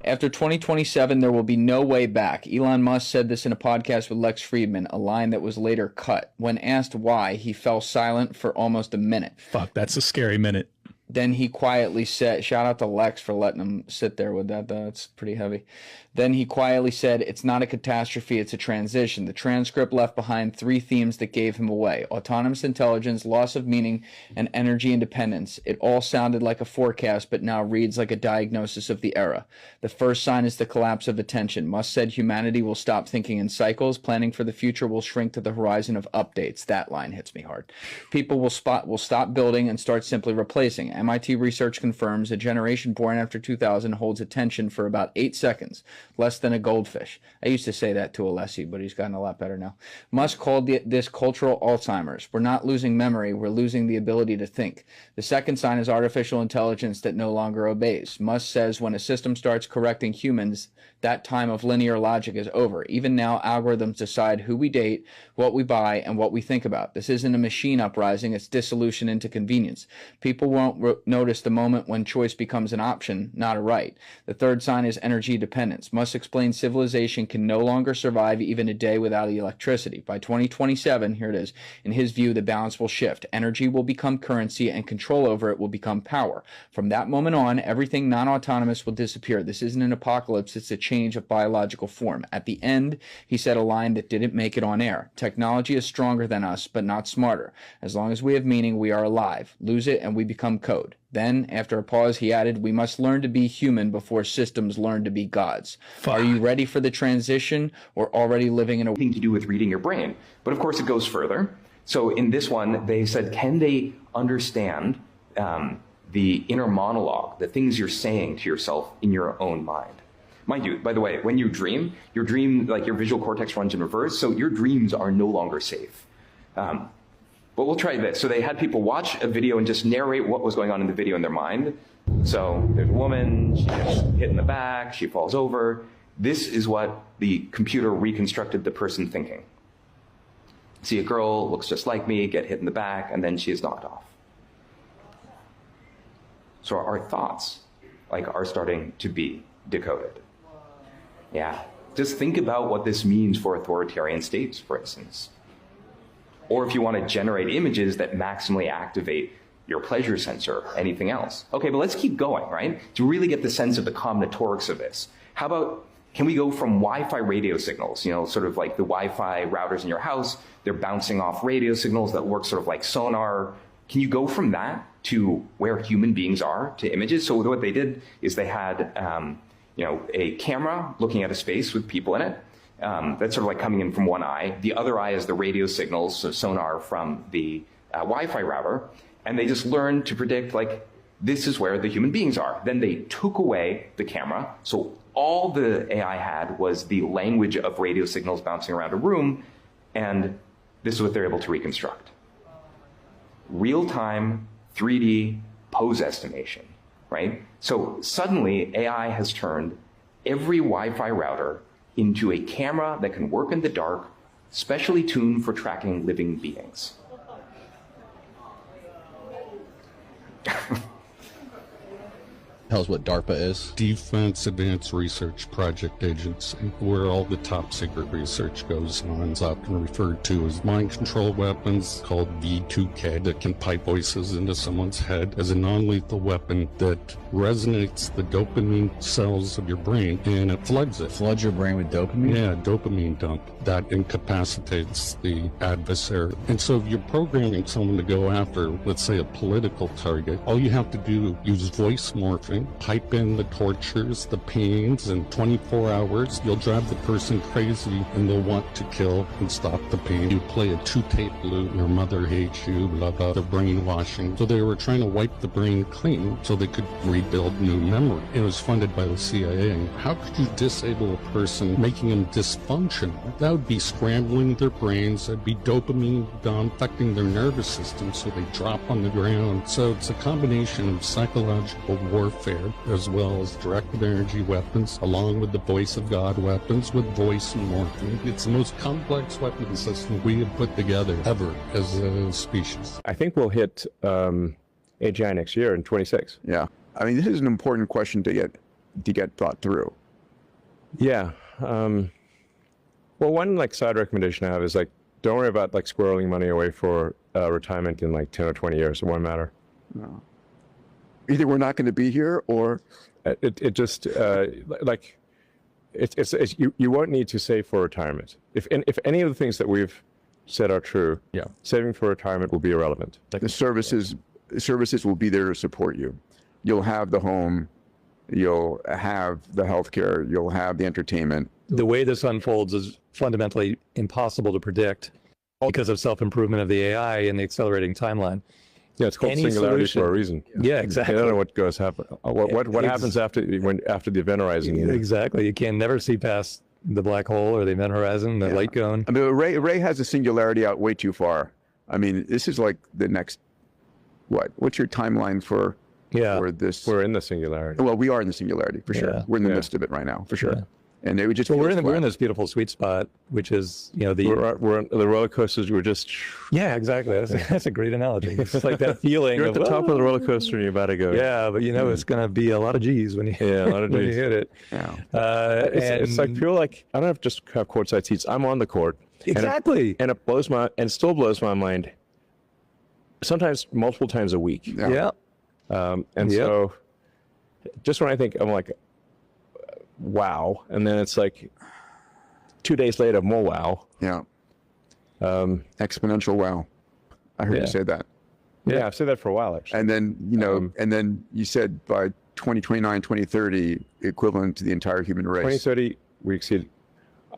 After 2027, there will be no way back. Elon Musk said this in a podcast with Lex Fridman, a line that was later cut. When asked why, he fell silent for almost a minute. Fuck, that's a scary minute. Then he quietly said, shout out to Lex for letting him sit there with that, though. It's pretty heavy. Then he quietly said, it's not a catastrophe, it's a transition. The transcript left behind 3 themes that gave him away: autonomous intelligence, loss of meaning, and energy independence. It all sounded like a forecast, but now reads like a diagnosis of the era. The first sign is the collapse of attention. Musk said humanity will stop thinking in cycles. Planning for the future will shrink to the horizon of updates. That line hits me hard. People will stop building and start simply replacing. MIT research confirms a generation born after 2000 holds attention for about 8 seconds, less than a goldfish. I used to say that to Alessi, but he's gotten a lot better now. Musk called this cultural Alzheimer's. We're not losing memory, we're losing the ability to think. The second sign is artificial intelligence that no longer obeys. Musk says when a system starts correcting humans, that time of linear logic is over. Even now, algorithms decide who we date, what we buy, and what we think about. This isn't a machine uprising, it's dissolution into convenience. People won't notice the moment when choice becomes an option, not a right. The third sign is energy dependence. Musk explains civilization can no longer survive even a day without electricity. By 2027, here it is, in his view, the balance will shift. Energy will become currency and control over it will become power. From that moment on, everything non-autonomous will disappear. This isn't an apocalypse, it's a change of biological form. At the end, he said a line that didn't make it on air. Technology is stronger than us, but not smarter. As long as we have meaning, we are alive. Lose it and we become code. Then, after a pause, he added, we must learn to be human before systems learn to be gods. Fuck. Are you ready for the transition or already living in a... Thing to do with reading your brain. But of course it goes further. So in this one, they said, can they understand the inner monologue, the things you're saying to yourself in your own mind? Mind you, by the way, when you dream, like your visual cortex runs in reverse, so your dreams are no longer safe. But we'll try this. So they had people watch a video and just narrate what was going on in the video in their mind. So there's a woman, she gets hit in the back, she falls over. This is what the computer reconstructed the person thinking. See a girl, looks just like me, get hit in the back, and then she is knocked off. So our thoughts, are starting to be decoded. Yeah. Just think about what this means for authoritarian states, for instance. Or if you want to generate images that maximally activate your pleasure sensor, anything else. Okay, but let's keep going, right? To really get the sense of the combinatorics of this. How about, can we go from Wi-Fi radio signals, sort of like the Wi-Fi routers in your house, they're bouncing off radio signals that work sort of like sonar. Can you go from that to where human beings are, to images? So what they did is they had, a camera looking at a space with people in it. That's sort of like coming in from one eye. The other eye is the radio signals, so sonar from the Wi-Fi router. And they just learned to predict, this is where the human beings are. Then they took away the camera. So all the AI had was the language of radio signals bouncing around a room. And this is what they're able to reconstruct. Real-time 3D pose estimation, right? So suddenly AI has turned every Wi-Fi router into a camera that can work in the dark, specially tuned for tracking living beings. Tells what DARPA is. Defense Advanced Research Project Agency, where all the top secret research goes on. It's often referred to as mind control weapons, called V2K, that can pipe voices into someone's head as a non-lethal weapon that resonates the dopamine cells of your brain, and it floods it. Floods your brain with dopamine? Yeah, dopamine dump. That incapacitates the adversary. And so if you're programming someone to go after, let's say, a political target, all you have to do, use voice morphing, pipe in the tortures, the pains, and 24 hours, you'll drive the person crazy and they'll want to kill and stop the pain. You play a 2-tape loop, your mother hates you, blah, blah, the brainwashing. So they were trying to wipe the brain clean so they could rebuild new memory. It was funded by the CIA. How could you disable a person, making them dysfunctional? That would be scrambling their brains, that'd be dopamine down, affecting their nervous system so they drop on the ground. So it's a combination of psychological warfare as well as directed energy weapons, along with the voice of God weapons with voice morphing. It's the most complex weapon system we have put together ever as a species. I think we'll hit AGI next year in 26. Yeah. I mean, this is an important question to get get thought through? Yeah. Well, one like side recommendation I have is like, don't worry about like squirreling money away for retirement in like 10 or 20 years. It won't matter. No. Either we're not going to be here, or It just like it's you won't need to save for retirement. If any of the things that we've said are true, Yeah. saving for retirement will be irrelevant. the services will be there to support you. You'll have the home, you'll have the healthcare, you'll have the entertainment. The way this unfolds is fundamentally impossible to predict because of self-improvement of the AI and the accelerating timeline. Yeah, it's called Any singularity solution- for a reason. Yeah, I exactly. don't know what goes happen. What happens after the event horizon? Exactly. You can never see past the black hole or the event horizon, the light cone. I mean, Ray has a singularity out way too far. I mean, this is like the next, what's your timeline for this? We're in the singularity. Well, we are in the singularity for sure. Yeah. We're in the Yeah. midst of it right now for sure. Yeah. And it would just So we're feels in flat. this beautiful sweet spot, which is, the We're on the roller coasters. We're just yeah, exactly. That's a great analogy. It's like that feeling you're at the top of the "Whoa." roller coaster and you're about to go. Yeah, but it's going to be a lot of G's when you Yeah, a lot of when you Gs. hit it. Yeah. It's like feel like I don't have to just have courtside seats. I'm on the court. Exactly. And it still blows my mind. Sometimes multiple times a week. Yeah. And Yep. so just when I think I'm like, wow, and then it's like 2 days later, more wow. Yeah. Exponential wow. I heard Yeah. you say that. Yeah, I've said that for a while actually. And then, and then you said by 2029, 2030, equivalent to the entire human race. 2030, we exceed.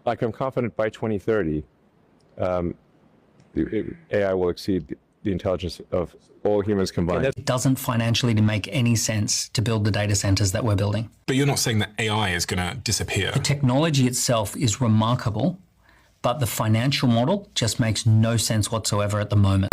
Like I'm confident by 2030, the AI will exceed the intelligence of all humans combined. It doesn't financially make any sense to build the data centers that we're building. But you're not saying that AI is going to disappear. The technology itself is remarkable, but the financial model just makes no sense whatsoever at the moment.